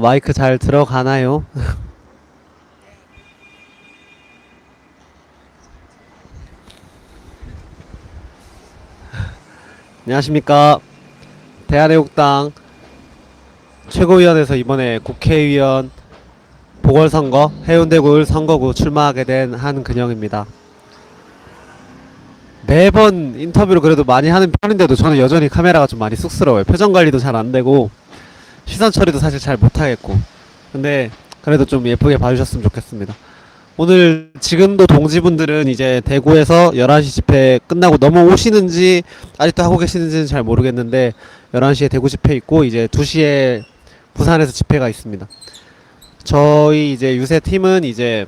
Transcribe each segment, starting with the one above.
마이크 잘 들어가나요? 안녕하십니까. 대한애국당 최고위원회에서 이번에 국회의원 보궐선거 해운대구 선거구 출마하게 된 한근영입니다. 매번 인터뷰를 그래도 많이 하는 편인데도 저는 여전히 카메라가 좀 많이 쑥스러워요. 표정 관리도 잘 안 되고 시선 처리도 사실 잘 못하겠고, 근데 그래도 좀 예쁘게 봐주셨으면 좋겠습니다. 오늘 지금도 동지분들은 이제 대구에서 11시 집회 끝나고 넘어오시는지 아직도 하고 계시는지는 잘 모르겠는데 11시에 대구 집회 있고 이제 2시에 부산에서 집회가 있습니다. 저희 이제 유세 팀은 이제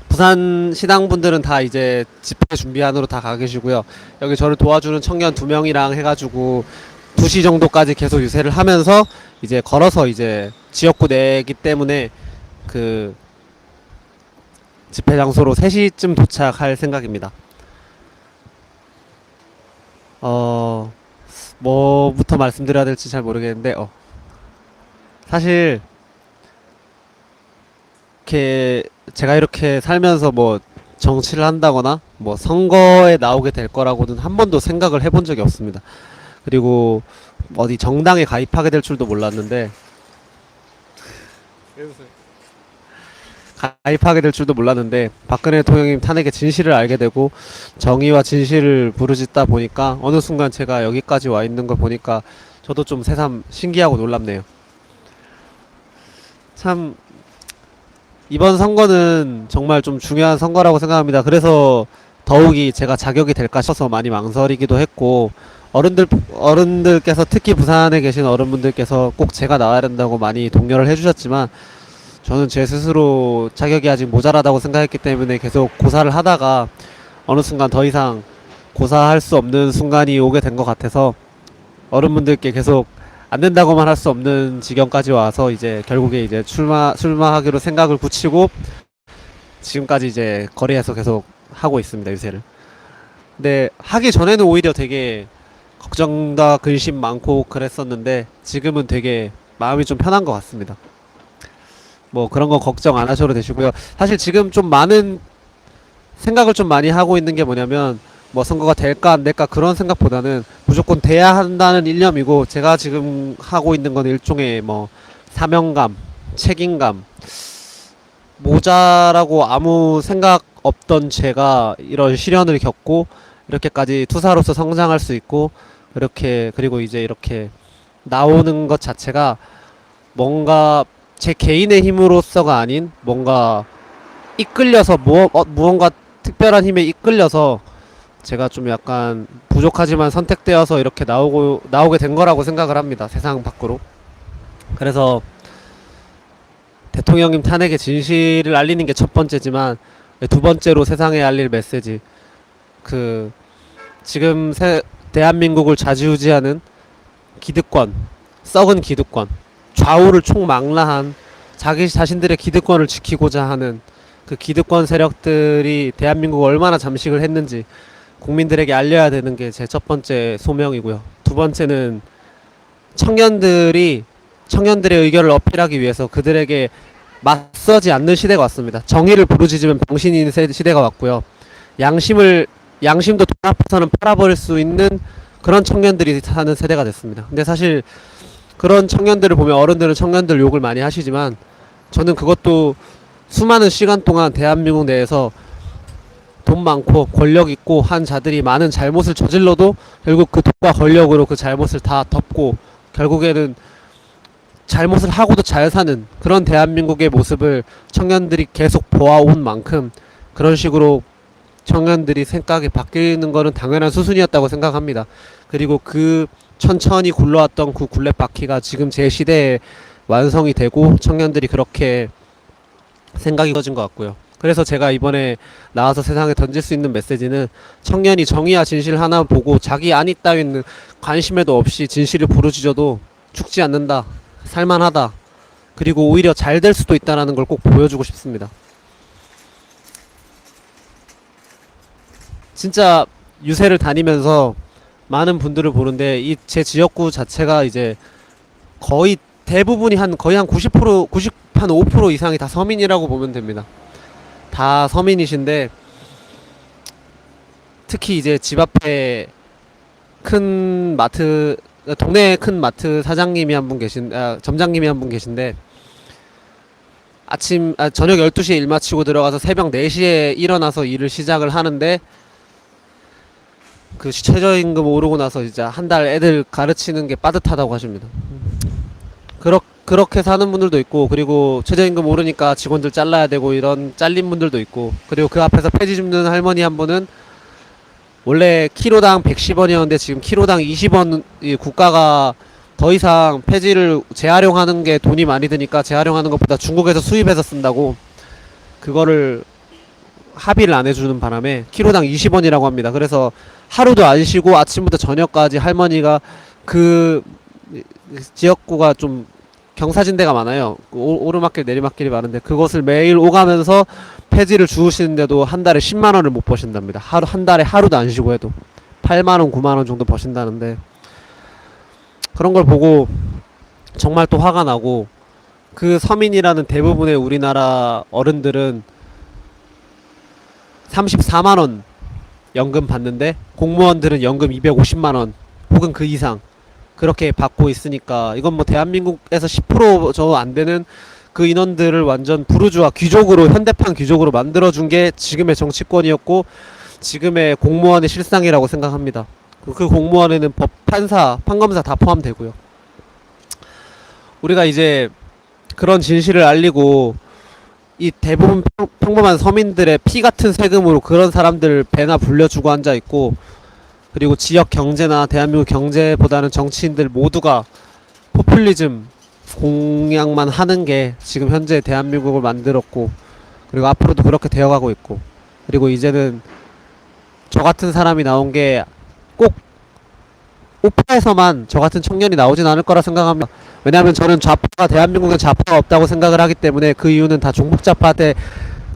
부산 시당분들은 다 이제 집회 준비안으로 다 가 계시고요. 여기 저를 도와주는 청년 2명이랑 해가지고 2시 정도까지 계속 유세를 하면서 이제 걸어서 이제 지역구 내기 때문에 그 집회 장소로 3시쯤 도착할 생각입니다. 뭐부터 말씀드려야 될지 잘 모르겠는데, 사실, 이렇게, 제가 이렇게 살면서 뭐, 정치를 한다거나, 뭐, 선거에 나오게 될 거라고는 한 번도 생각을 해본 적이 없습니다. 그리고, 어디 정당에 가입하게 될 줄도 몰랐는데, 가입하게 될 줄도 몰랐는데 박근혜 대통령님 탄핵의 진실을 알게 되고 정의와 진실을 부르짖다 보니까 어느 순간 제가 여기까지 와 있는 걸 보니까 저도 좀 새삼 신기하고 놀랍네요. 참 이번 선거는 정말 좀 중요한 선거라고 생각합니다. 그래서 더욱이 제가 자격이 될까 싶어서 많이 망설이기도 했고, 어른들께서 특히 부산에 계신 어른분들께서 꼭 제가 나와야 된다고 많이 독려를 해주셨지만 저는 제 스스로 자격이 아직 모자라다고 생각했기 때문에 계속 고사를 하다가 어느 순간 더 이상 고사할 수 없는 순간이 오게 된 것 같아서 어른분들께 계속 안 된다고만 할 수 없는 지경까지 와서 이제 결국에 이제 출마하기로 생각을 굳히고 지금까지 이제 거리에서 계속 하고 있습니다, 유세를. 근데 하기 전에는 오히려 되게 걱정과 근심 많고 그랬었는데 지금은 되게 마음이 좀 편한 것 같습니다. 뭐 그런 거 걱정 안 하셔도 되시고요. 사실 지금 좀 많은 생각을 좀 많이 하고 있는 게 뭐냐면 뭐 선거가 될까 안 될까 그런 생각보다는 무조건 돼야 한다는 일념이고, 제가 지금 하고 있는 건 일종의 뭐 사명감, 책임감, 모자라고 아무 생각 없던 제가 이런 시련을 겪고 이렇게까지 투사로서 성장할 수 있고, 그렇게 그리고 이제 이렇게 나오는 것 자체가 뭔가 제 개인의 힘으로서가 아닌 뭔가 이끌려서 무언가 특별한 힘에 이끌려서 제가 좀 약간 부족하지만 선택되어서 이렇게 나오게 된 거라고 생각을 합니다, 세상 밖으로. 그래서 대통령님 탄핵의 진실을 알리는 게 첫 번째지만 두 번째로 세상에 알릴 메시지, 그 지금 대한민국을 좌지우지하는 기득권, 썩은 기득권, 좌우를 총망라한 자기 자신들의 기득권을 지키고자 하는 그 기득권 세력들이 대한민국을 얼마나 잠식을 했는지 국민들에게 알려야 되는 게 제 첫 번째 소명이고요. 두 번째는 청년들의 의견을 어필하기 위해서 그들에게 맞서지 않는 시대가 왔습니다. 정의를 부르짖으면 병신인 시대가 왔고요. 양심도 돈 앞에서는 팔아버릴 수 있는 그런 청년들이 사는 세대가 됐습니다. 근데 사실 그런 청년들을 보면 어른들은 청년들 욕을 많이 하시지만 저는 그것도 수많은 시간 동안 대한민국 내에서 돈 많고 권력 있고 한 자들이 많은 잘못을 저질러도 결국 그 돈과 권력으로 그 잘못을 다 덮고 결국에는 잘못을 하고도 잘 사는 그런 대한민국의 모습을 청년들이 계속 보아온 만큼 그런 식으로 청년들이 생각이 바뀌는 거는 당연한 수순이었다고 생각합니다. 그리고 그 천천히 굴러왔던 그 굴레바퀴가 지금 제 시대에 완성이 되고 청년들이 그렇게 생각이 커진 것 같고요. 그래서 제가 이번에 나와서 세상에 던질 수 있는 메시지는 청년이 정의와 진실 하나 보고 자기 안위 따위는 관심에도 없이 진실을 부르짖어도 죽지 않는다, 살만하다, 그리고 오히려 잘 될 수도 있다는 걸 꼭 보여주고 싶습니다. 진짜 유세를 다니면서 많은 분들을 보는데 이 제 지역구 자체가 이제 거의 대부분이 거의 한 90%, 5% 이상이 다 서민이라고 보면 됩니다. 다 서민이신데, 특히 이제 집 앞에 큰 마트, 동네에 큰 마트 사장님이 한 분 점장님이 한 분 계신데, 저녁 12시에 일 마치고 들어가서 새벽 4시에 일어나서 일을 시작을 하는데, 그 최저임금 오르고 나서 이제 한 달 애들 가르치는 게 빠듯하다고 하십니다. 그렇게 사는 분들도 있고, 그리고 최저임금 오르니까 직원들 잘라야 되고 이런 잘린 분들도 있고, 그리고 그 앞에서 폐지 줍는 할머니 한 분은 원래 키로당 110원이었는데 지금 키로당 20원, 국가가 더 이상 폐지를 재활용하는 게 돈이 많이 드니까 재활용하는 것보다 중국에서 수입해서 쓴다고 그거를 합의를 안 해주는 바람에 키로당 20원이라고 합니다. 그래서 하루도 안 쉬고 아침부터 저녁까지 할머니가, 그 지역구가 좀 경사진대가 많아요. 오르막길 내리막길이 많은데 그것을 매일 오가면서 폐지를 주우시는데도 한 달에 10만원을 못 버신답니다. 한 달에 하루도 안 쉬고 해도 8만원 9만원 정도 버신다는데, 그런 걸 보고 정말 또 화가 나고, 그 서민이라는 대부분의 우리나라 어른들은 34만원 연금 받는데 공무원들은 연금 250만원 혹은 그 이상 그렇게 받고 있으니까, 이건 뭐 대한민국에서 10% 안 되는 그 인원들을 완전 부르주아 귀족으로, 현대판 귀족으로 만들어준 게 지금의 정치권이었고 지금의 공무원의 실상이라고 생각합니다. 그 공무원에는 법, 판사, 판검사 다 포함되고요. 우리가 이제 그런 진실을 알리고, 이 대부분 평범한 서민들의 피 같은 세금으로 그런 사람들 배나 불려주고 앉아있고, 그리고 지역 경제나 대한민국 경제보다는 정치인들 모두가 포퓰리즘 공약만 하는 게 지금 현재 대한민국을 만들었고, 그리고 앞으로도 그렇게 되어가고 있고, 그리고 이제는 저 같은 사람이 나온 게 꼭 우파에서만 저 같은 청년이 나오진 않을 거라 생각합니다. 왜냐하면 저는 대한민국엔 좌파가 없다고 생각을 하기 때문에, 그 이유는 다 종북좌파한테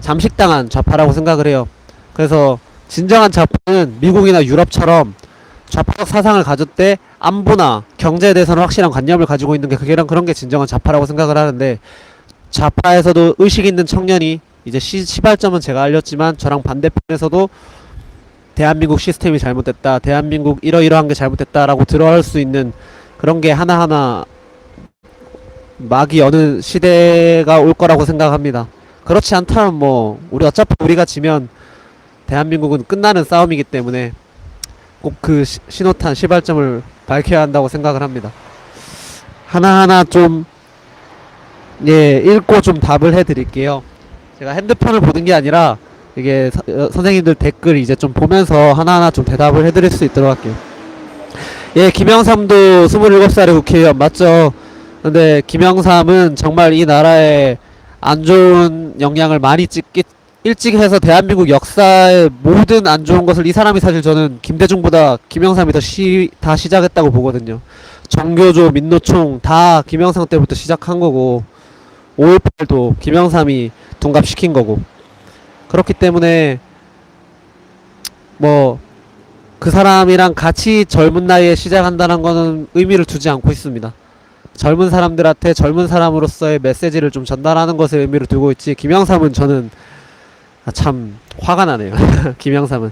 잠식당한 좌파라고 생각을 해요. 그래서 진정한 좌파는 미국이나 유럽처럼 좌파적 사상을 가졌대 안보나 경제에 대해서는 확실한 관념을 가지고 있는 게, 그런 게 진정한 좌파라고 생각을 하는데, 좌파에서도 의식 있는 청년이 이제 시발점은 제가 알렸지만 저랑 반대편에서도 대한민국 시스템이 잘못됐다, 대한민국 이러이러한 게 잘못됐다라고 들어갈 수 있는 그런 게 하나하나 막이 여는 시대가 올 거라고 생각합니다. 그렇지 않다면 뭐 어차피 우리가 지면 대한민국은 끝나는 싸움이기 때문에 꼭 그 신호탄 시발점을 밝혀야 한다고 생각을 합니다. 하나하나 좀 읽고 좀 답을 해드릴게요. 제가 핸드폰을 보는 게 아니라 이게 선생님들 댓글 이제 좀 보면서 하나하나 좀 대답을 해드릴 수 있도록 할게요. 김영삼도 27살의 국회의원 맞죠? 근데 김영삼은 정말 이 나라에 안 좋은 영향을 많이 일찍 해서 대한민국 역사의 모든 안 좋은 것을, 이 사람이 사실 저는 김대중보다 김영삼이 다 시작했다고 보거든요. 정교조, 민노총 다 김영삼 때부터 시작한 거고, 5.18도 김영삼이 둔갑시킨 거고, 그렇기 때문에 뭐 그 사람이랑 같이 젊은 나이에 시작한다는 거는 의미를 두지 않고 있습니다. 젊은 사람들한테 젊은 사람으로서의 메시지를 좀 전달하는 것에 의미를 두고 있지, 김영삼은 저는 참 화가 나네요. 김영삼은.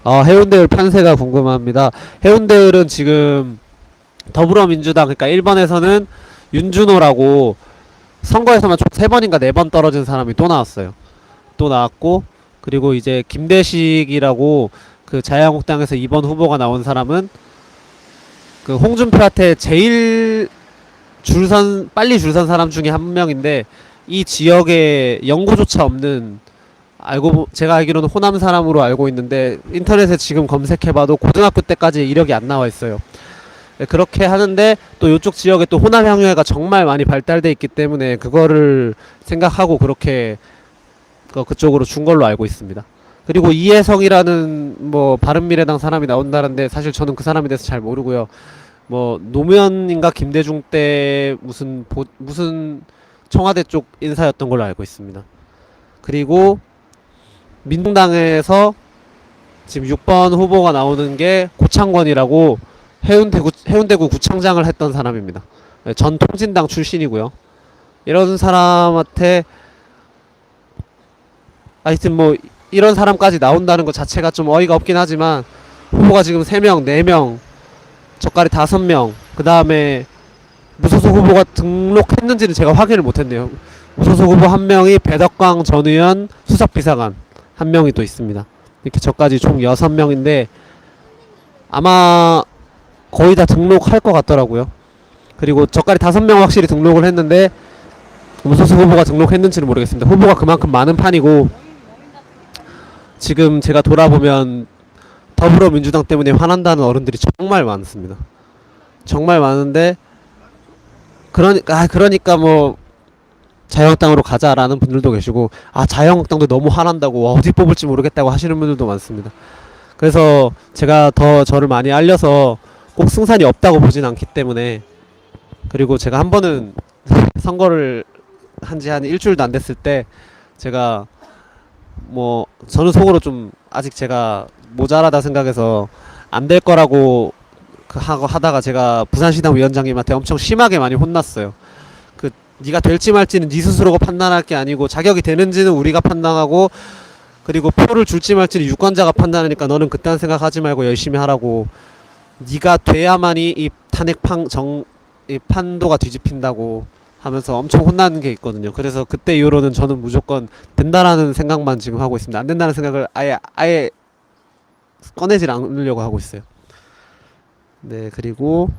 해운대을 판세가 궁금합니다. 해운대을은 지금 더불어민주당, 그러니까 1번에서는 윤준호라고 선거에서만 총 3번인가 4번 떨어진 사람이 또 나왔어요. 또 나왔고, 그리고 이제 김대식이라고 그 자유한국당에서 2번 후보가 나온 사람은 그 홍준표한테 제일 빨리 줄 선 사람 중에 한 명인데, 이 지역에 연고조차 없는, 제가 알기로는 호남 사람으로 알고 있는데, 인터넷에 지금 검색해봐도 고등학교 때까지 이력이 안 나와 있어요. 그렇게 하는데, 또 이쪽 지역에 또 호남 향유회가 정말 많이 발달돼 있기 때문에 그거를 생각하고 그렇게 그쪽으로 준 걸로 알고 있습니다. 그리고 이혜성이라는 뭐 바른미래당 사람이 나온다는데, 사실 저는 그 사람에 대해서 잘 모르고요. 뭐 노무현인가 김대중 때 무슨 청와대 쪽 인사였던 걸로 알고 있습니다. 그리고 민동당에서 지금 6번 후보가 나오는 게 고창권이라고 해운대구 구청장을 했던 사람입니다. 네, 전 통진당 출신이고요. 이런 사람한테 하여튼 뭐 이런 사람까지 나온다는 것 자체가 좀 어이가 없긴 하지만 후보가 지금 3명, 4명, 저까지 5명, 그 다음에 무소속 후보가 등록했는지는 제가 확인을 못했네요. 무소속 후보 1명이 배덕광 전 의원 수석비서관 1명이 또 있습니다. 이렇게 저까지 총 6명인데 아마 거의 다 등록할 것 같더라고요. 그리고 저까지 5명 확실히 등록을 했는데 무소속 후보가 등록했는지는 모르겠습니다. 후보가 그만큼 많은 판이고 지금 제가 돌아보면 더불어민주당 때문에 화난다는 어른들이 정말 많습니다. 정말 많은데 그러니까 뭐 자유한국당으로 가자라는 분들도 계시고 자유한국당도 너무 화난다고 어디 뽑을지 모르겠다고 하시는 분들도 많습니다. 그래서 제가 더 저를 많이 알려서 꼭 승산이 없다고 보진 않기 때문에 그리고 제가 한 번은 선거를 한지 한 일주일도 안 됐을 때 제가 뭐 저는 속으로 좀 아직 제가 모자라다 생각해서 안 될 거라고 하다가 제가 부산시당 위원장님한테 엄청 심하게 많이 혼났어요. 네가 될지 말지는 네 스스로가 판단할 게 아니고 자격이 되는지는 우리가 판단하고 그리고 표를 줄지 말지는 유권자가 판단하니까 너는 그딴 생각하지 말고 열심히 하라고. 네가 돼야만이 이 이 판도가 뒤집힌다고 하면서 엄청 혼나는 게 있거든요. 그래서 그때 이후로는 저는 무조건 된다라는 생각만 지금 하고 있습니다. 안 된다는 생각을 아예 꺼내질 않으려고 하고 있어요. 네, 그리고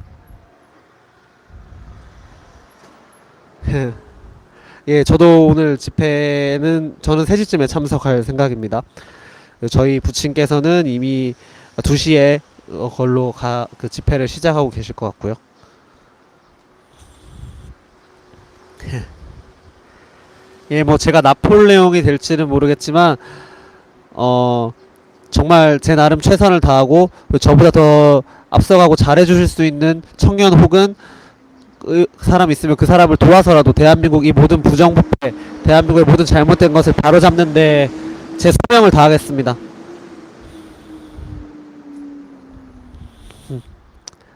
예, 저도 오늘 집회는 저는 3시쯤에 참석할 생각입니다. 저희 부친께서는 이미 2시에 걸로 그 집회를 시작하고 계실 것 같고요. 예, 뭐 제가 나폴레옹이 될지는 모르겠지만 정말 제 나름 최선을 다하고 저보다 더 앞서가고 잘해주실 수 있는 청년 혹은 그 사람 있으면 그 사람을 도와서라도 대한민국 이 모든 부정부패, 대한민국의 모든 잘못된 것을 바로잡는데 제 소명을 다하겠습니다.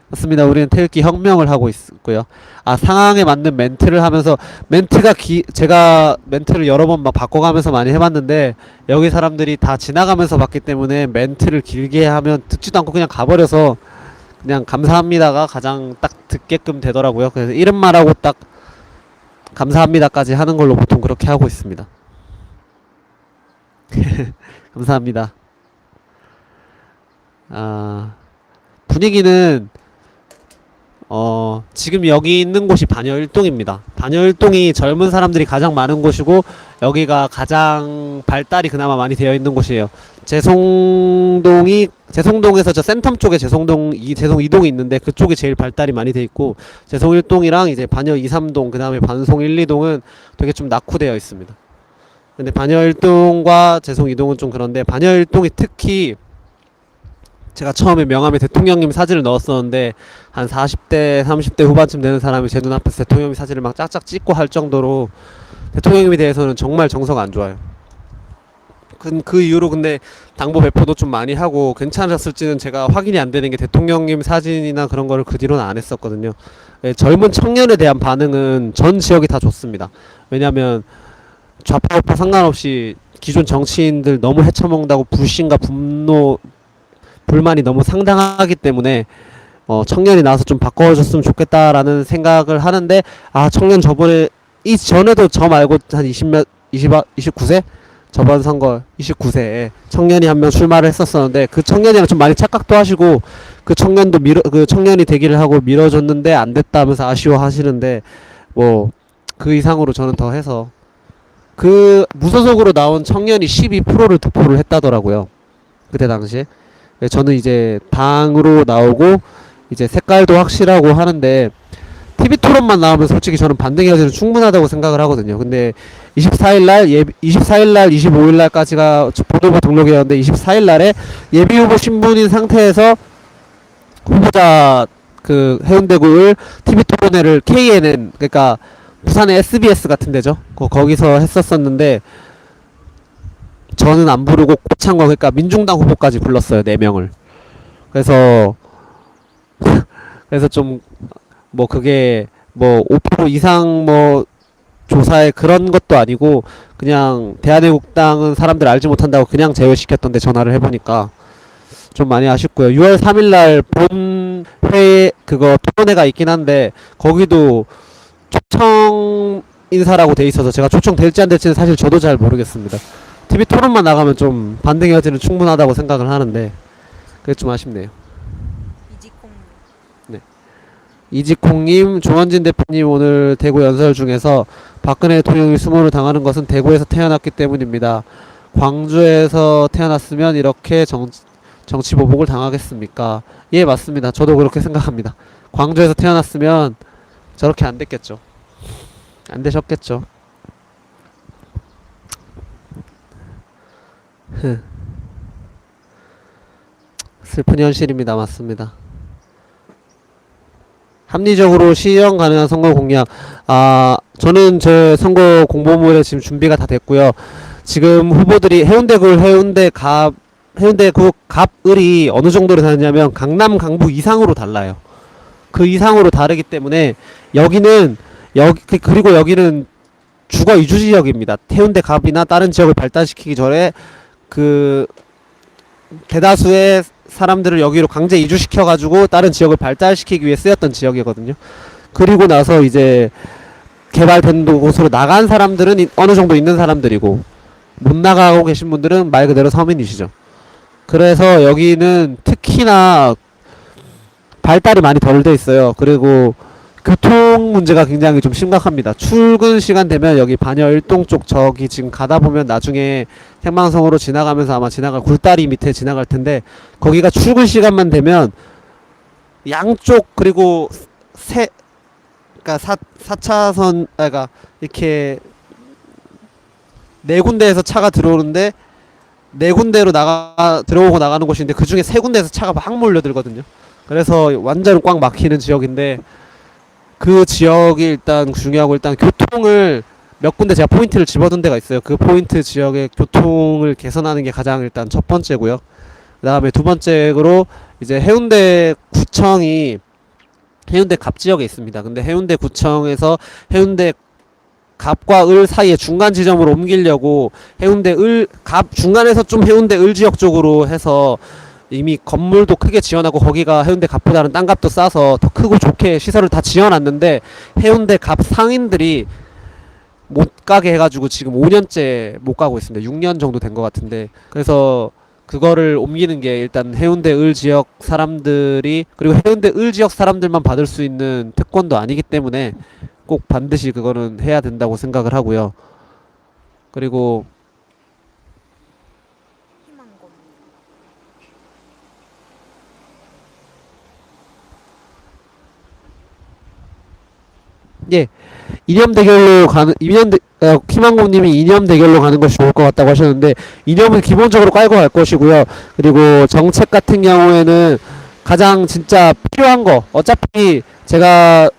맞습니다. 우리는 태극기 혁명을 하고 있고요. 상황에 맞는 멘트를 하면서 제가 멘트를 여러 번 막 바꿔가면서 많이 해봤는데 여기 사람들이 다 지나가면서 봤기 때문에 멘트를 길게 하면 듣지도 않고 그냥 가버려서 그냥 감사합니다가 가장 딱 듣게끔 되더라고요. 그래서 이름 말하고 딱 감사합니다까지 하는 걸로 보통 그렇게 하고 있습니다. 감사합니다. 분위기는 지금 여기 있는 곳이 반여일동입니다. 반여일동이 젊은 사람들이 가장 많은 곳이고 여기가 가장 발달이 그나마 많이 되어 있는 곳이에요. 제송동에서 저 센텀 쪽에 제송 2동이 있는데 그쪽이 제일 발달이 많이 돼 있고 제송 1동이랑 이제 반여 2, 3동 그 다음에 반송 1, 2동은 되게 좀 낙후되어 있습니다. 근데 반여 1동과 제송 2동은 좀 그런데 반여 1동이 특히 제가 처음에 명함에 대통령님 사진을 넣었었는데 한 40대 30대 후반쯤 되는 사람이 제 눈앞에서 대통령님 사진을 막 짝짝 찍고 할 정도로 대통령님에 대해서는 정말 정서가 안 좋아요. 그 이후로 근데 당부 배포도 좀 많이 하고 괜찮았을지는 제가 확인이 안 되는 게 대통령님 사진이나 그런 거를 그 뒤로는 안 했었거든요. 젊은 청년에 대한 반응은 전 지역이 다 좋습니다. 왜냐면 좌파 우파 상관없이 기존 정치인들 너무 헤쳐먹는다고 불신과 분노 불만이 너무 상당하기 때문에 청년이 나와서 좀 바꿔줬으면 좋겠다라는 생각을 하는데 청년 저번에 이전에도 저 말고 한 29세? 저번 선거 29세에 청년이 한 명 출마를 했었었는데 그 청년이랑 좀 많이 착각도 하시고 그 청년이 되기를 하고 밀어줬는데 안 됐다면서 아쉬워하시는데 뭐 그 이상으로 저는 더 해서 그 무소속으로 나온 청년이 12%를 득표를 했다더라고요. 그때 당시에. 저는 이제 당으로 나오고 이제 색깔도 확실하고 하는데 TV 토론만 나오면 솔직히 저는 반등해가지고 충분하다고 생각을 하거든요. 근데 24일날 25일날까지가 보도부 등록이었는데 24일날에 예비후보 신분인 상태에서 후보자 그 해운대구을 TV 토론회를 KNN 그러니까 부산의 SBS 같은 데죠. 거기서 했었었는데 저는 안 부르고 고창과 그러니까 민중당 후보까지 불렀어요. 4명을. 그래서 그래서 좀 뭐 그게 뭐 5% 이상 뭐 조사에 그런 것도 아니고 그냥 대한애국당은 사람들 알지 못한다고 그냥 제외시켰던데 전화를 해보니까 좀 많이 아쉽고요. 6월 3일날 본회 그거 토론회가 있긴 한데 거기도 초청 인사라고 돼 있어서 제가 초청될지 안 될지는 사실 저도 잘 모르겠습니다. TV 토론만 나가면 좀 반등 여지는 충분하다고 생각을 하는데 그게 좀 아쉽네요. 이지콩. 네. 이지콩님, 조원진 대표님 오늘 대구 연설 중에서 박근혜 대통령이 수모를 당하는 것은 대구에서 태어났기 때문입니다. 광주에서 태어났으면 이렇게 정치 보복을 당하겠습니까? 예, 맞습니다. 저도 그렇게 생각합니다. 광주에서 태어났으면 저렇게 안 됐겠죠. 안 되셨겠죠. 슬픈 현실입니다. 맞습니다. 합리적으로 시행 가능한 선거 공약. 저는 제 선거 공보물에 지금 준비가 다 됐고요. 지금 후보들이 해운대 그 갑을이 어느 정도로 다르냐면 강남 강북 이상으로 달라요. 그 이상으로 다르기 때문에 그리고 여기는 주거 이주 지역입니다. 해운대 갑이나 다른 지역을 발달시키기 전에 그 대다수의 사람들을 여기로 강제 이주시켜가지고 다른 지역을 발달시키기 위해 쓰였던 지역이거든요. 그리고 나서 이제 개발된 곳으로 나간 사람들은 어느 정도 있는 사람들이고 못 나가고 계신 분들은 말 그대로 서민이시죠. 그래서 여기는 특히나 발달이 많이 덜 돼 있어요. 그리고 교통 문제가 굉장히 좀 심각합니다. 출근 시간 되면 여기 반여 일동 쪽 저기 지금 가다 보면 나중에 행방성으로 지나가면서 아마 지나갈 굴다리 밑에 지나갈 텐데 거기가 출근 시간만 되면 양쪽 그리고 그러니까 4차선 그러니까 이렇게 네 군데에서 차가 들어오는데 네 군데로 들어오고 나가는 곳인데 그 중에 세 군데에서 차가 막 몰려들거든요. 그래서 완전 꽉 막히는 지역인데 그 지역이 일단 중요하고 일단 교통을 몇 군데 제가 포인트를 집어둔 데가 있어요. 그 포인트 지역의 교통을 개선하는 게 가장 일단 첫 번째고요. 그 다음에 두 번째로 이제 해운대 구청이 해운대 갑 지역에 있습니다. 근데 해운대 구청에서 해운대 갑과 을 사이에 중간 지점으로 옮기려고 해운대 갑 중간에서 좀 해운대 을 지역 쪽으로 해서 이미 건물도 크게 지어놨고 거기가 해운대 갑보다는 땅값도 싸서 더 크고 좋게 시설을 다 지어놨는데 해운대 갑 상인들이 못 가게 해가지고 지금 5년째 못 가고 있습니다. 6년 정도 된 것 같은데 그래서 그거를 옮기는 게 일단 해운대 을 지역 사람들이 그리고 해운대 을 지역 사람들만 받을 수 있는 특권도 아니기 때문에 꼭 반드시 그거는 해야 된다고 생각을 하고요. 그리고 희망고. 예, 이념 대결로 가는 희망고님이 이념 대결로 가는 것이 좋을 것 같다고 하셨는데 이념은 기본적으로 깔고 갈 것이고요. 그리고 정책 같은 경우에는 가장 진짜 필요한 거 어차피 제가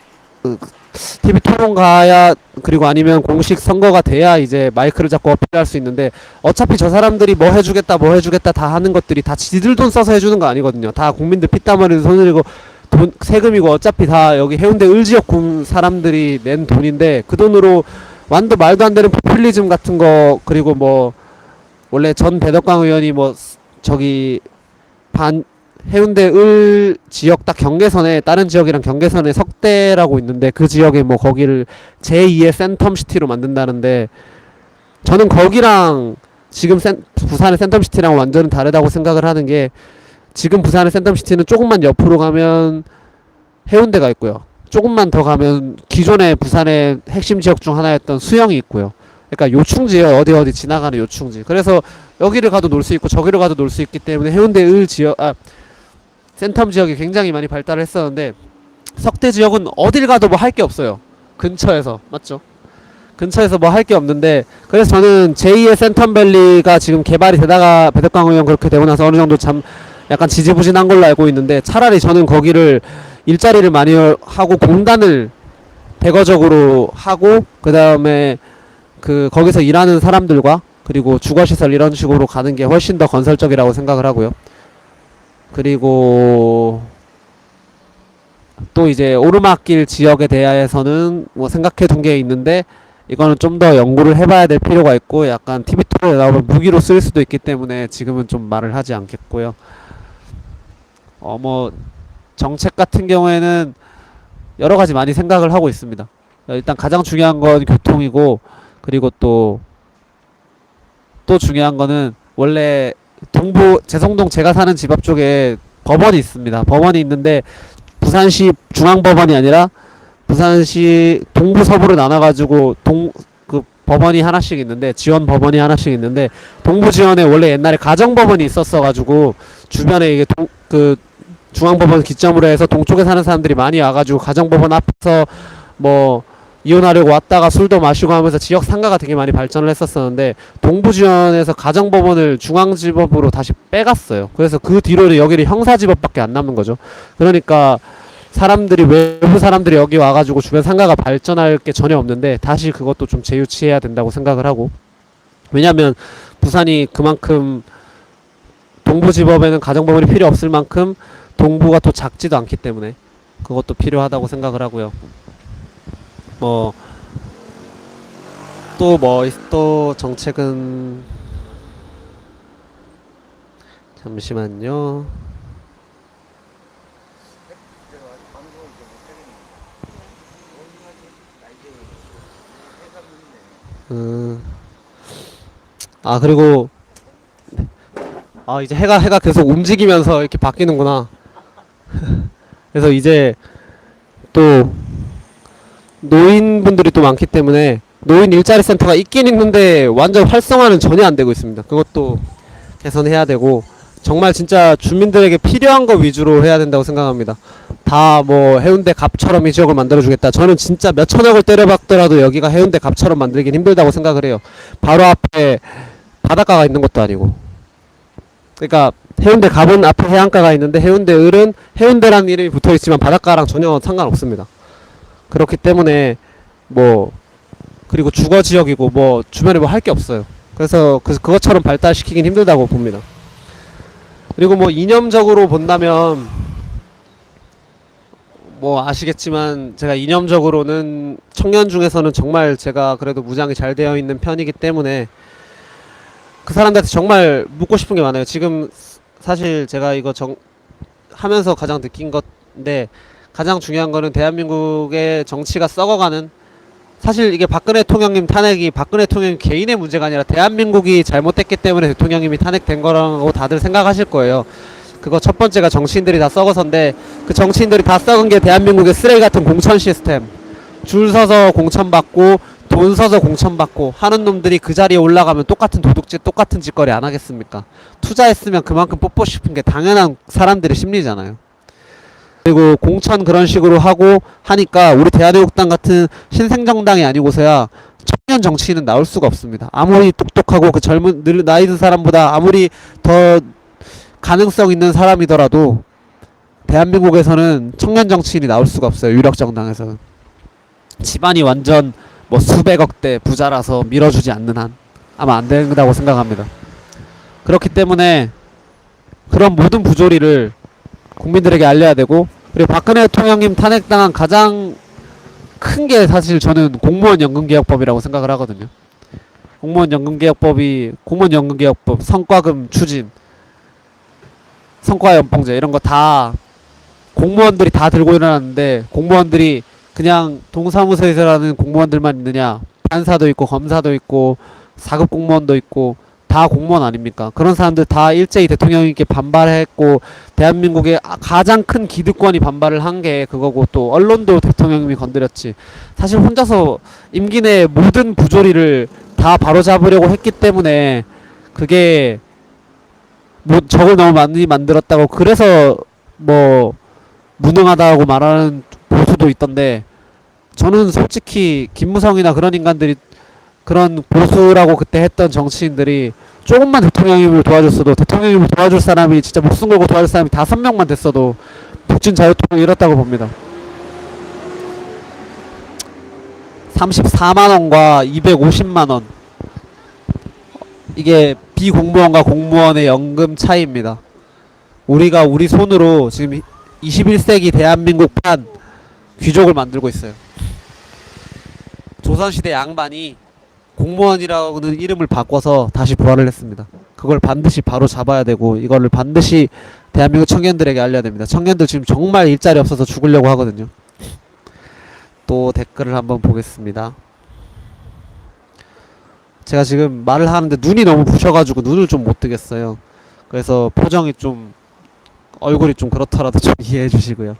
TV 토론 가야 그리고 아니면 공식 선거가 돼야 이제 마이크를 잡고 어필할 수 있는데 어차피 저 사람들이 뭐 해주겠다 다 하는 것들이 다 지들 돈 써서 해주는 거 아니거든요. 다 국민들 피땀 흘리는 손 흘리고 세금이고 어차피 다 여기 해운대 을지역 사람들이 낸 돈인데 그 돈으로 완도 말도 안 되는 포퓰리즘 같은 거 그리고 뭐 원래 전 배덕광 의원이 뭐 저기 해운대 을 지역 딱 경계선에 다른 지역이랑 경계선에 석대라고 있는데 그 지역에 뭐 거기를 제2의 센텀시티로 만든다는데 저는 거기랑 지금 부산의 센텀시티랑 완전히 다르다고 생각을 하는 게 지금 부산의 센텀시티는 조금만 옆으로 가면 해운대가 있고요. 조금만 더 가면 기존의 부산의 핵심 지역 중 하나였던 수영이 있고요. 그러니까 요충지예요. 어디 지나가는 요충지. 그래서 여기를 가도 놀 수 있고 저기를 가도 놀 수 있기 때문에 해운대 을 지역 센텀 지역이 굉장히 많이 발달을 했었는데 석대 지역은 어딜 가도 뭐 할 게 없어요. 근처에서 맞죠? 근처에서 뭐 할 게 없는데 그래서 저는 제2의 센텀밸리가 지금 개발이 되다가 배덕광 의원 그렇게 되고 나서 어느 정도 참 약간 지지부진한 걸로 알고 있는데 차라리 저는 거기를 일자리를 많이 하고 공단을 대거적으로 하고 그 다음에 거기서 일하는 사람들과 그리고 주거시설 이런 식으로 가는 게 훨씬 더 건설적이라고 생각을 하고요. 그리고 또 이제 오르막길 지역에 대해서는 뭐 생각해 둔 게 있는데 이거는 좀 더 연구를 해봐야 될 필요가 있고 약간 TV 토론에 나오면 무기로 쓸 수도 있기 때문에 지금은 좀 말을 하지 않겠고요. 뭐 정책 같은 경우에는 여러 가지 많이 생각을 하고 있습니다. 일단 가장 중요한 건 교통이고 그리고 또 중요한 거는 원래 동부 제성동 제가 사는 집 앞 쪽에 법원이 있습니다. 법원이 있는데 부산시 중앙법원이 아니라 부산시 동부 서부로 나눠가지고 그 법원이 하나씩 있는데 지원 법원이 하나씩 있는데 동부 지원에 원래 옛날에 가정법원이 있었어가지고 주변에 이게 그 중앙법원 기점으로 해서 동쪽에 사는 사람들이 많이 와가지고 가정법원 앞에서 뭐 이혼하려고 왔다가 술도 마시고 하면서 지역 상가가 되게 많이 발전을 했었었는데 동부 지원에서 가정법원을 중앙지법으로 다시 빼갔어요. 그래서 그 뒤로는 여기를 형사지법밖에 안 남은 거죠. 그러니까 사람들이 외부 사람들이 여기 와가지고 주변 상가가 발전할 게 전혀 없는데 다시 그것도 좀 재유치해야 된다고 생각을 하고 왜냐면 부산이 그만큼 동부지법에는 가정법원이 필요 없을 만큼 동부가 또 작지도 않기 때문에 그것도 필요하다고 생각을 하고요. 뭐 또 정책은 잠시만요. 그리고 이제 해가 계속 움직이면서 이렇게 바뀌는구나. 그래서 이제 또 노인분들이 또 많기 때문에 노인 일자리 센터가 있긴 있는데 완전 활성화는 전혀 안 되고 있습니다. 그것도 개선해야 되고 정말 진짜 주민들에게 필요한 거 위주로 해야 된다고 생각합니다. 다 뭐 해운대 갑처럼 이 지역을 만들어주겠다. 저는 진짜 몇 천억을 때려박더라도 여기가 해운대 갑처럼 만들긴 힘들다고 생각을 해요. 바로 앞에 바닷가가 있는 것도 아니고. 그러니까 해운대 갑은 앞에 해안가가 있는데 해운대 을은 해운대라는 이름이 붙어있지만 바닷가랑 전혀 상관없습니다. 그렇기 때문에 뭐 그리고 주거지역이고 뭐 주변에 뭐 할 게 없어요. 그래서 그것처럼 발달시키긴 힘들다고 봅니다. 그리고 뭐 이념적으로 본다면 뭐 아시겠지만 제가 이념적으로는 청년 중에서는 정말 제가 그래도 무장이 잘 되어 있는 편이기 때문에 그 사람들한테 정말 묻고 싶은 게 많아요. 지금 사실 제가 이거 하면서 가장 느낀 건데 가장 중요한 거는 대한민국의 정치가 썩어가는 사실 이게 박근혜 대통령님 탄핵이 박근혜 대통령 개인의 문제가 아니라 대한민국이 잘못됐기 때문에 대통령님이 탄핵된 거라고 다들 생각하실 거예요. 그거 첫 번째가 정치인들이 다 썩어서인데 그 정치인들이 다 썩은 게 대한민국의 쓰레기 같은 공천 시스템 줄 서서 공천 받고 돈 써서 공천 받고 하는 놈들이 그 자리에 올라가면 똑같은 도둑질 똑같은 짓거리 안 하겠습니까? 투자했으면 그만큼 뽑고 싶은 게 당연한 사람들의 심리잖아요. 그리고 공천 그런 식으로 하고 하니까 우리 대한민국당 같은 신생정당이 아니고서야 청년 정치인은 나올 수가 없습니다. 아무리 똑똑하고 그 젊은 나이 든 사람보다 아무리 더 가능성 있는 사람이더라도 대한민국에서는 청년 정치인이 나올 수가 없어요. 유력 정당에서는 집안이 완전 뭐 수백억대 부자라서 밀어주지 않는 한 아마 안 된다고 생각합니다. 그렇기 때문에 그런 모든 부조리를 국민들에게 알려야 되고 그리고 박근혜 대통령님 탄핵당한 가장 큰 게 사실 저는 공무원 연금개혁법이라고 생각을 하거든요. 공무원 연금개혁법, 성과금 추진, 성과연봉제 이런 거 다 공무원들이 다 들고 일어났는데 공무원들이 그냥 동사무소에서 일하는 공무원들만 있느냐? 판사도 있고 검사도 있고 4급 공무원도 있고 다 공무원 아닙니까? 그런 사람들 다 일제히 대통령님께 반발했고 대한민국의 가장 큰 기득권이 반발을 한 게 그거고 또 언론도 대통령님이 건드렸지. 사실 혼자서 임기 내 모든 부조리를 다 바로잡으려고 했기 때문에 그게 뭐 적을 너무 많이 만들었다고 그래서 뭐 무능하다고 말하는 보수도 있던데 저는 솔직히 김무성이나 그런 인간들이 그런 보수라고 그때 했던 정치인들이 조금만 대통령님을 도와줬어도 대통령님을 도와줄 사람이 진짜 목숨 걸고 도와줄 사람이 5명만 됐어도 북진 자유통일 이뤘다고 봅니다. 34만원과 250만원 이게 비공무원과 공무원의 연금 차이입니다. 우리가 우리 손으로 지금 21세기 대한민국판 귀족을 만들고 있어요. 조선시대 양반이 공무원이라고는 이름을 바꿔서 다시 부활을 했습니다. 그걸 반드시 바로 잡아야 되고 이거를 반드시 대한민국 청년들에게 알려야 됩니다. 청년들 지금 정말 일자리 없어서 죽으려고 하거든요. 또 댓글을 한번 보겠습니다. 제가 지금 말을 하는데 눈이 너무 부셔가지고 눈을 좀 못 뜨겠어요. 그래서 표정이 좀 얼굴이 좀 그렇더라도 좀 이해해 주시고요.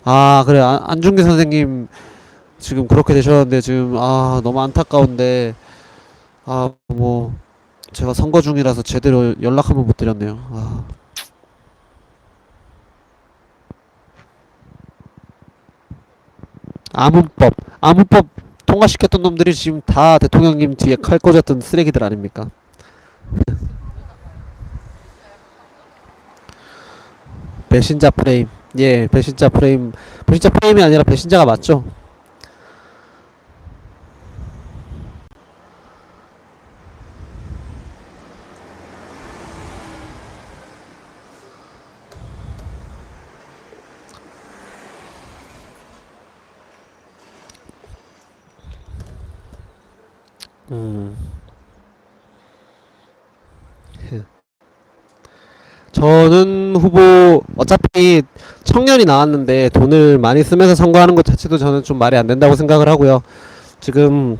아 그래 안중기 선생님 지금 그렇게 되셨는데 지금 아 너무 안타까운데 아 뭐 제가 선거 중이라서 제대로 연락 한번 못 드렸네요. 아. 아문법 통과시켰던 놈들이 지금 다 대통령님 뒤에 칼 꽂았던 쓰레기들 아닙니까? 배신자 프레임. 예, 배신자 프레임이 아니라 배신자가 맞죠? 음. 저는 후보 어차피 청년이 나왔는데 돈을 많이 쓰면서 선거하는 것 자체도 저는 좀 말이 안 된다고 생각을 하고요. 지금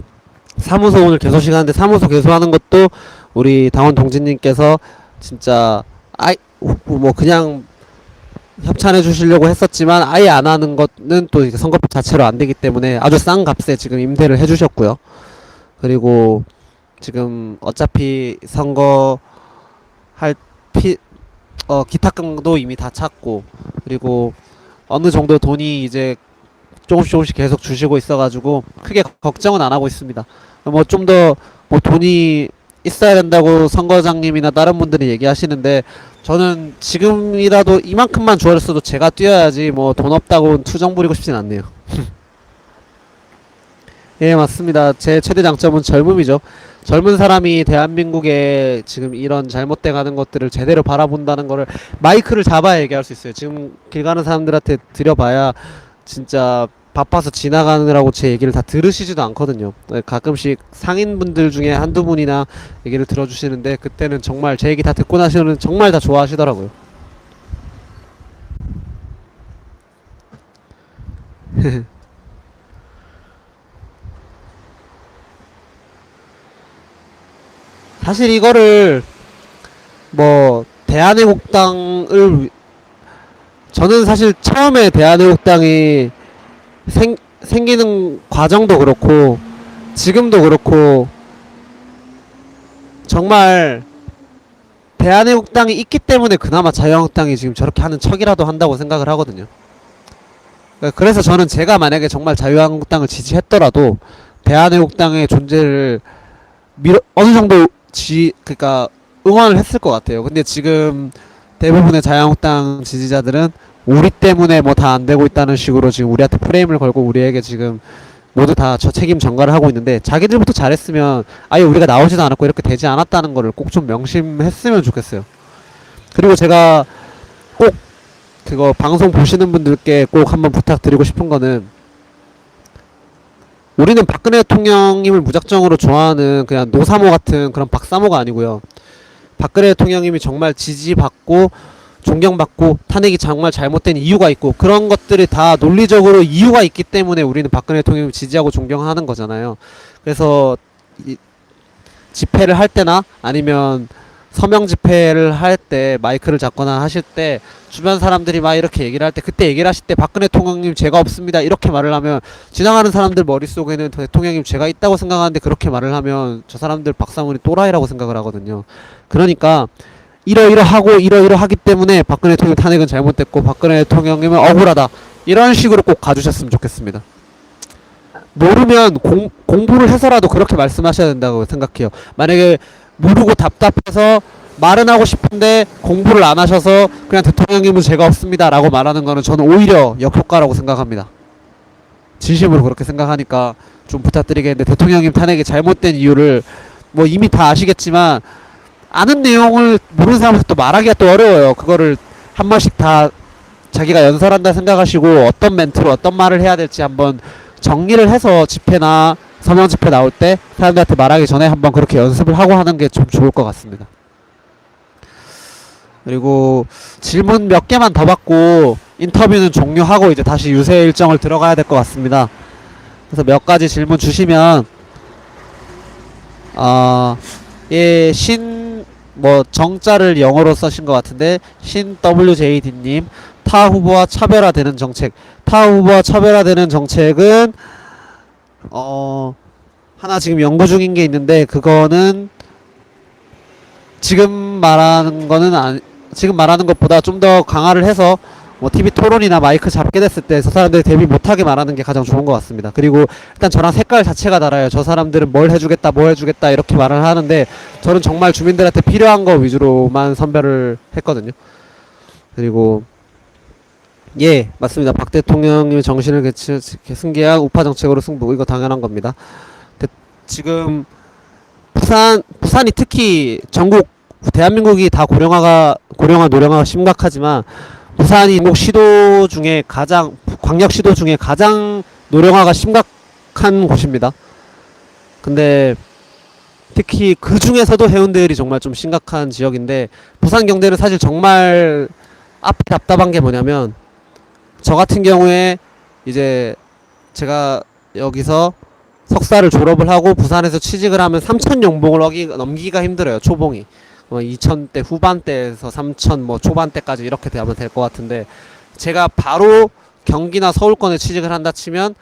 사무소 오늘 개소식 하는데 사무소 개소하는 것도 우리 당원 동지님께서 진짜 아이 뭐 그냥 협찬해 주시려고 했었지만 아예 안 하는 것은 또 이제 선거법 자체로 안 되기 때문에 아주 싼 값에 지금 임대를 해 주셨고요. 그리고 지금 어차피 선거 할 피, 기타금도 이미 다 찼고 그리고 어느 정도 돈이 이제 조금씩 계속 주시고 있어가지고 크게 걱정은 안 하고 있습니다. 뭐 좀 더 뭐 돈이 있어야 된다고 선거장님이나 다른 분들이 얘기하시는데 저는 지금이라도 이만큼만 주어졌어도 제가 뛰어야지 뭐 돈 없다고 투정 부리고 싶진 않네요. 예, 맞습니다. 제 최대 장점은 젊음이죠. 젊은 사람이 대한민국에 지금 이런 잘못돼 가는 것들을 제대로 바라본다는 거를 마이크를 잡아야 얘기할 수 있어요. 지금 길 가는 사람들한테 드려봐야 진짜 바빠서 지나가느라고 제 얘기를 다 들으시지도 않거든요. 네, 가끔씩 상인분들 중에 한두 분이나 얘기를 들어주시는데 그때는 정말 제 얘기 다 듣고 나시면 정말 다 좋아하시더라고요. 사실 이거를 뭐 대한애국당을 저는 사실 처음에 대한애국당이 생기는 과정도 그렇고 지금도 그렇고 정말 대한애국당이 있기 때문에 그나마 자유한국당이 지금 저렇게 하는 척이라도 한다고 생각을 하거든요. 그래서 저는 제가 만약에 정말 자유한국당을 지지했더라도 대한애국당의 존재를 어느 정도 그러니까 응원을 했을 것 같아요. 근데 지금 대부분의 자유한국당 지지자들은 우리 때문에 뭐 다 안 되고 있다는 식으로 지금 우리한테 프레임을 걸고 우리에게 지금 모두 다 저 책임 전가를 하고 있는데 자기들부터 잘했으면 아예 우리가 나오지도 않았고 이렇게 되지 않았다는 거를 꼭 좀 명심했으면 좋겠어요. 그리고 제가 꼭 그거 방송 보시는 분들께 꼭 한번 부탁드리고 싶은 거는 우리는 박근혜 대통령님을 무작정으로 좋아하는 그냥 노사모 같은 그런 박사모가 아니고요. 박근혜 대통령님이 정말 지지받고 존경받고 탄핵이 정말 잘못된 이유가 있고 그런 것들이 다 논리적으로 이유가 있기 때문에 우리는 박근혜 대통령을 지지하고 존경하는 거잖아요. 그래서 집회를 할 때나 아니면 서명 집회를 할 때 마이크를 잡거나 하실 때 주변 사람들이 막 이렇게 얘기를 할 때 그때 얘기를 하실 때 박근혜 대통령님 죄가 없습니다 이렇게 말을 하면 지나가는 사람들 머릿속에는 대통령님 죄가 있다고 생각하는데 그렇게 말을 하면 저 사람들 박사모니 또라이라고 생각을 하거든요. 그러니까 이러이러하고 이러이러하기 때문에 박근혜 대통령 탄핵은 잘못됐고 박근혜 대통령님은 억울하다 이런 식으로 꼭 가주셨으면 좋겠습니다. 모르면 공부를 해서라도 그렇게 말씀하셔야 된다고 생각해요. 만약에 모르고 답답해서 말은 하고 싶은데 공부를 안 하셔서 그냥 대통령님은 죄가 없습니다 라고 말하는 거는 저는 오히려 역효과라고 생각합니다. 진심으로 그렇게 생각하니까 좀 부탁드리겠는데 대통령님 탄핵이 잘못된 이유를 뭐 이미 다 아시겠지만 아는 내용을 모르는 사람한테 또 말하기가 또 어려워요. 그거를 한 번씩 다 자기가 연설한다 생각하시고 어떤 멘트로 어떤 말을 해야 될지 한번 정리를 해서 집회나 서명 집회 나올 때 사람들한테 말하기 전에 한번 그렇게 연습을 하고 하는 게 좀 좋을 것 같습니다. 그리고 질문 몇 개만 더 받고 인터뷰는 종료하고 이제 다시 유세 일정을 들어가야 될 것 같습니다. 그래서 몇 가지 질문 주시면 예, 뭐 정자를 영어로 써신 것 같은데 신 WJD님 타 후보와 차별화되는 정책. 타 후보와 차별화되는 정책은 하나 지금 연구 중인 게 있는데 그거는 지금 말하는 거는 지금 말하는 것보다 좀 더 강화를 해서 뭐 TV 토론이나 마이크 잡게 됐을 때 저 사람들이 대비 못하게 말하는 게 가장 좋은 것 같습니다. 그리고 일단 저랑 색깔 자체가 달라요. 저 사람들은 뭘 해주겠다 뭐 해주겠다 이렇게 말을 하는데 저는 정말 주민들한테 필요한 거 위주로만 선별을 했거든요. 그리고 예, 맞습니다. 박 대통령님의 정신을 승계한 우파 정책으로 승부, 이거 당연한 겁니다. 지금 부산이 특히 전국 대한민국이 다 고령화 노령화가 심각하지만 부산이 전국 시도 중에 광역 시도 중에 가장 노령화가 심각한 곳입니다. 근데 특히 그 중에서도 해운대을이 정말 좀 심각한 지역인데 부산 경제는 사실 정말 앞이 답답한 게 뭐냐면 저 같은 경우에 이제 제가 여기서 석사를 졸업을 하고 부산에서 취직을 하면 3천 연봉을 넘기기가 힘들어요. 초봉이 2000대 후반대에서 3000 뭐 초반대까지 이렇게 되면 될 것 같은데 제가 바로 경기나 서울권에 취직을 한다 치면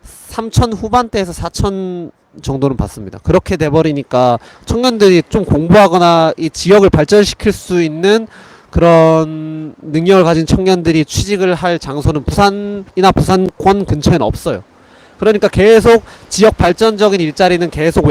3000 후반대에서 4000 정도는 받습니다. 그렇게 돼버리니까 청년들이 좀 공부하거나 이 지역을 발전시킬 수 있는 그런 능력을 가진 청년들이 취직을 할 장소는 부산이나 부산권 근처에는 없어요. 그러니까 계속 지역 발전적인 일자리는 계속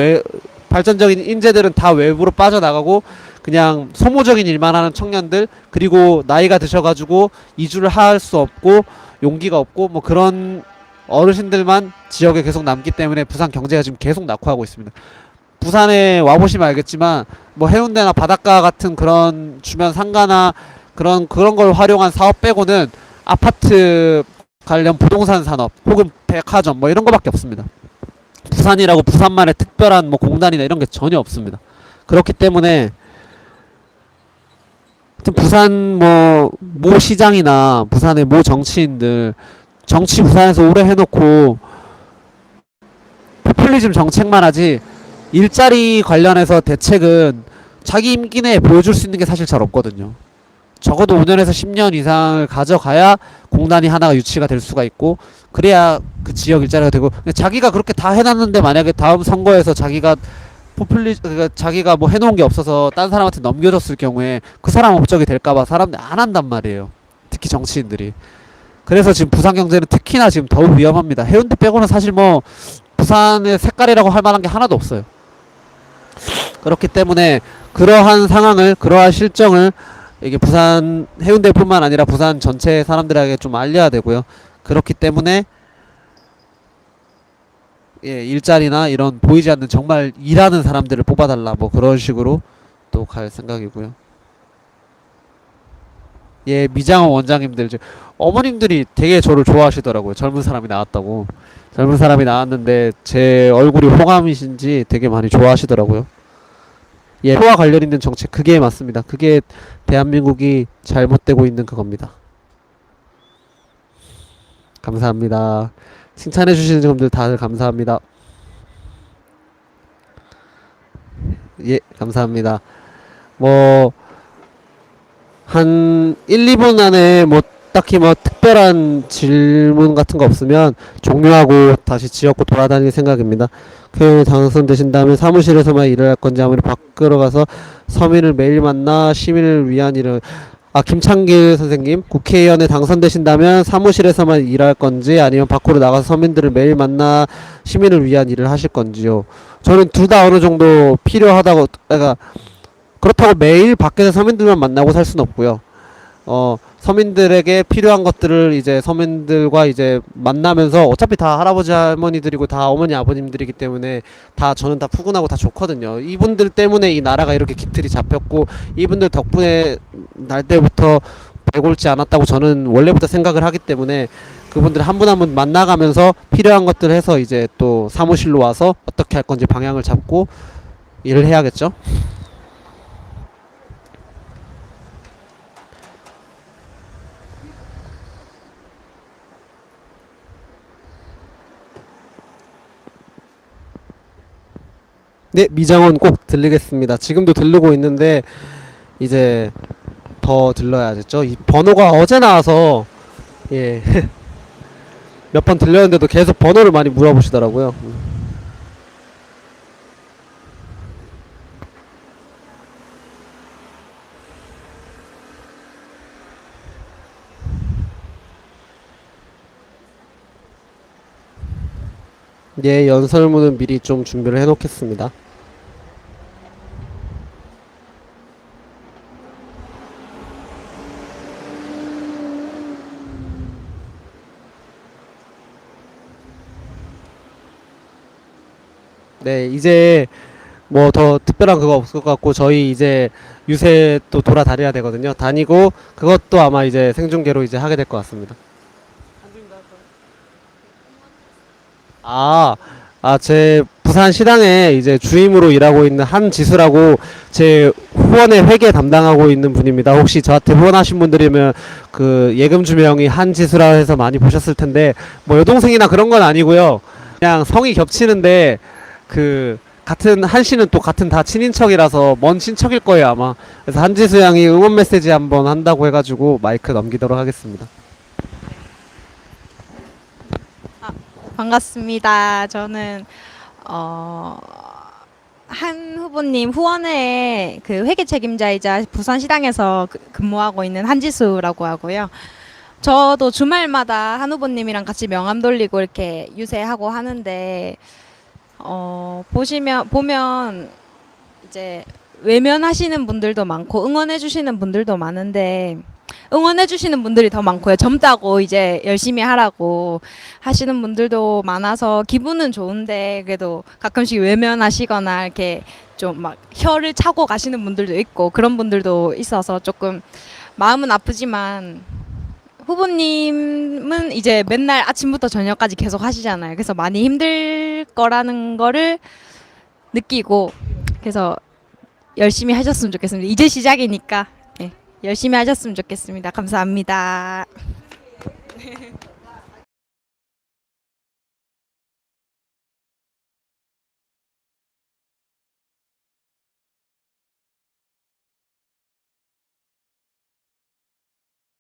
발전적인 인재들은 다 외부로 빠져나가고 그냥 소모적인 일만 하는 청년들, 그리고 나이가 드셔가지고 이주를 할 수 없고 용기가 없고 뭐 그런 어르신들만 지역에 계속 남기 때문에 부산 경제가 지금 계속 낙후하고 있습니다. 부산에 와보시면 알겠지만 뭐 해운대나 바닷가 같은 그런 주변 상가나 그런 걸 활용한 사업 빼고는 아파트 관련 부동산 산업 혹은 백화점 뭐 이런 거밖에 없습니다. 부산이라고 부산만의 특별한 뭐 공단이나 이런 게 전혀 없습니다. 그렇기 때문에 부산 모 시장이나 부산의 모 정치인들 정치 부산에서 오래 해놓고 포퓰리즘 정책만 하지 일자리 관련해서 대책은 자기 임기 내에 보여줄 수 있는 게 사실 잘 없거든요. 적어도 5년에서 10년 이상을 가져가야 공단이 하나가 유치가 될 수가 있고 그래야 그 지역 일자리가 되고, 근데 자기가 그렇게 다 해놨는데 만약에 다음 선거에서 자기가 자기가 뭐 해놓은 게 없어서 딴 사람한테 넘겨줬을 경우에 그 사람 업적이 될까봐 사람들이 안 한단 말이에요. 특히 정치인들이. 그래서 지금 부산 경제는 특히나 지금 더욱 위험합니다. 해운대 빼고는 사실 뭐 부산의 색깔이라고 할 만한 게 하나도 없어요. 그렇기 때문에 그러한 상황을, 그러한 실정을 이게 부산 해운대뿐만 아니라 부산 전체 사람들에게 좀 알려야 되고요. 그렇기 때문에 예, 일자리나 이런 보이지 않는 정말 일하는 사람들을 뽑아달라 뭐 그런 식으로 또 갈 생각이고요. 예, 미장원 원장님들 어머님들이 되게 저를 좋아하시더라고요. 젊은 사람이 나왔다고. 젊은 사람이 나왔는데 제 얼굴이 호감이신지 되게 많이 좋아하시더라고요. 예, 표와 관련 있는 정책, 그게 맞습니다. 그게 대한민국이 잘못되고 있는 그겁니다. 감사합니다. 칭찬해 주시는 분들 다들 감사합니다. 예, 감사합니다. 뭐 한 1, 2분 안에 뭐 딱히 뭐 특별한 질문 같은 거 없으면 종료하고 다시 지역구 돌아다닐 생각입니다. 그 당선되신다면 사무실에서만 일을 할 건지 아무리 밖으로 가서 서민을 매일 만나 시민을 위한 일을, 김창길 선생님, 국회의원에 당선되신다면 사무실에서만 일할 건지 아니면 밖으로 나가서 서민들을 매일 만나 시민을 위한 일을 하실 건지요. 저는 둘 다 어느 정도 필요하다고, 그렇다고 매일 밖에서 서민들만 만나고 살 수는 없고요. 서민들에게 필요한 것들을 이제 서민들과 이제 만나면서, 어차피 다 할아버지 할머니들이고 다 어머니 아버님들이기 때문에 저는 다 푸근하고 다 좋거든요. 이분들 때문에 이 나라가 이렇게 기틀이 잡혔고 이분들 덕분에 날 때부터 내골지 않았다고 저는 원래부터 생각을 하기 때문에 그분들 한 분 한 분 만나가면서 필요한 것들 해서 이제 또 사무실로 와서 어떻게 할 건지 방향을 잡고 일을 해야겠죠. 네, 미장원 꼭 들리겠습니다. 지금도 들르고 있는데 이제 더 들러야겠죠. 이 번호가 어제 나와서 예. 몇 번 들렸는데도 계속 번호를 많이 물어보시더라고요. 예, 연설문은 미리 좀 준비를 해 놓겠습니다. 네, 이제 뭐 더 특별한 그거 없을 것 같고 저희 이제 유세 또 돌아다녀야 되거든요. 다니고 그것도 아마 이제 생중계로 이제 하게 될 것 같습니다. 제 부산 시당에 이제 주임으로 일하고 있는 한지수라고 제 후원의 회계 담당하고 있는 분입니다. 혹시 저한테 후원하신 분들이면 그 예금 주명이 한지수라 해서 많이 보셨을 텐데 뭐 여동생이나 그런 건 아니고요. 그냥 성이 겹치는데 그 같은 한 씨는 또 같은 다 친인척이라서 먼 친척일 거예요 아마. 그래서 한지수 양이 응원 메시지 한번 한다고 해가지고 마이크 넘기도록 하겠습니다. 반갑습니다. 저는 한 후보님 후원회 그 회계 책임자이자 부산시당에서 근무하고 있는 한지수라고 하고요. 저도 주말마다 한 후보님이랑 같이 명함 돌리고 이렇게 유세하고 하는데 보면 이제 외면하시는 분들도 많고 응원해주시는 분들도 많은데 응원해주시는 분들이 더 많고요. 젊다고 이제 열심히 하라고 하시는 분들도 많아서 기분은 좋은데 그래도 가끔씩 외면하시거나 이렇게 좀 막 혀를 차고 가시는 분들도 있고 그런 분들도 있어서 조금 마음은 아프지만 후보님은 이제 맨날 아침부터 저녁까지 계속 하시잖아요. 그래서 많이 힘들 거라는 거를 느끼고 그래서 열심히 하셨으면 좋겠습니다. 이제 시작이니까 열심히 하셨으면 좋겠습니다. 감사합니다.